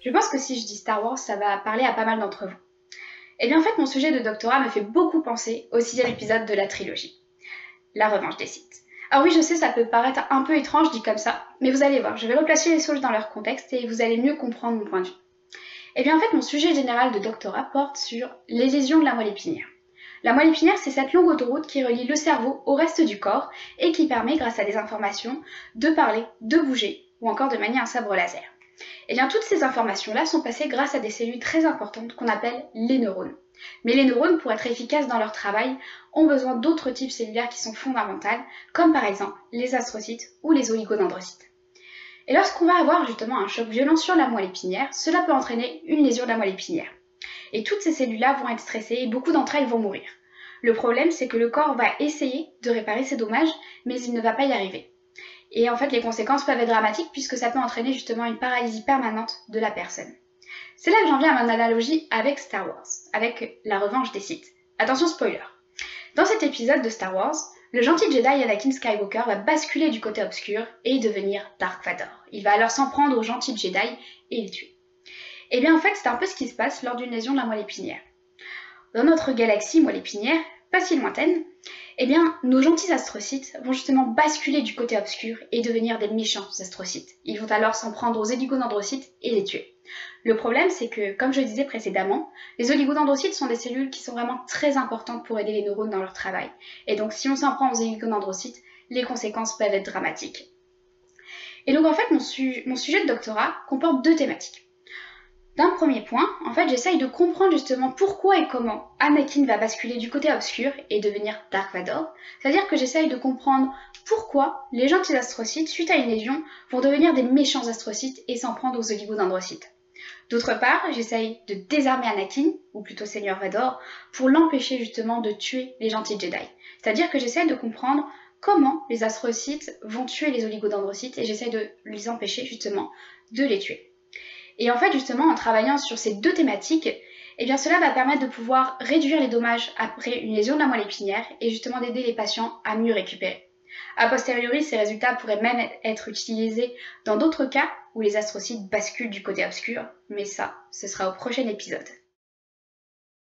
Je pense que si je dis Star Wars, ça va parler à pas mal d'entre vous. Et bien en fait, mon sujet de doctorat me fait beaucoup penser au 6e épisode de la trilogie, La Revanche des Sith. Alors oui, je sais, ça peut paraître un peu étrange dit comme ça, mais vous allez voir, je vais replacer les choses dans leur contexte et vous allez mieux comprendre mon point de vue. Et bien en fait, mon sujet général de doctorat porte sur les lésions de la moelle épinière. La moelle épinière, c'est cette longue autoroute qui relie le cerveau au reste du corps et qui permet, grâce à des informations, de parler, de bouger ou encore de manier un sabre laser. Et bien toutes ces informations-là sont passées grâce à des cellules très importantes qu'on appelle les neurones. Mais les neurones, pour être efficaces dans leur travail, ont besoin d'autres types cellulaires qui sont fondamentales, comme par exemple les astrocytes ou les oligodendrocytes. Et lorsqu'on va avoir justement un choc violent sur la moelle épinière, cela peut entraîner une lésion de la moelle épinière. Et toutes ces cellules-là vont être stressées et beaucoup d'entre elles vont mourir. Le problème, c'est que le corps va essayer de réparer ces dommages, mais il ne va pas y arriver. Et en fait, les conséquences peuvent être dramatiques puisque ça peut entraîner justement une paralysie permanente de la personne. C'est là que j'en viens à mon analogie avec Star Wars, avec la revanche des Sith. Attention spoiler. Dans cet épisode de Star Wars, le gentil Jedi Anakin Skywalker va basculer du côté obscur et devenir Dark Vador. Il va alors s'en prendre aux gentils Jedi et les tuer. Et bien en fait, c'est un peu ce qui se passe lors d'une lésion de la moelle épinière. Dans notre galaxie moelle épinière, pas si lointaine, eh bien nos gentils astrocytes vont justement basculer du côté obscur et devenir des méchants astrocytes. Ils vont alors s'en prendre aux oligodendrocytes et les tuer. Le problème, c'est que, comme je le disais précédemment, les oligodendrocytes sont des cellules qui sont vraiment très importantes pour aider les neurones dans leur travail. Et donc si on s'en prend aux oligodendrocytes, les conséquences peuvent être dramatiques. Et donc en fait, mon sujet de doctorat comporte deux thématiques. D'un premier point, en fait, j'essaye de comprendre justement pourquoi et comment Anakin va basculer du côté obscur et devenir Dark Vador. C'est-à-dire que j'essaye de comprendre pourquoi les gentils astrocytes, suite à une lésion, vont devenir des méchants astrocytes et s'en prendre aux oligodendrocytes. D'autre part, j'essaye de désarmer Anakin, ou plutôt Seigneur Vador, pour l'empêcher justement de tuer les gentils Jedi. C'est-à-dire que j'essaye de comprendre comment les astrocytes vont tuer les oligodendrocytes et j'essaye de les empêcher justement de les tuer. Et en fait, justement, en travaillant sur ces deux thématiques, eh bien, cela va permettre de pouvoir réduire les dommages après une lésion de la moelle épinière et justement d'aider les patients à mieux récupérer. A posteriori, ces résultats pourraient même être utilisés dans d'autres cas où les astrocytes basculent du côté obscur, mais ça, ce sera au prochain épisode.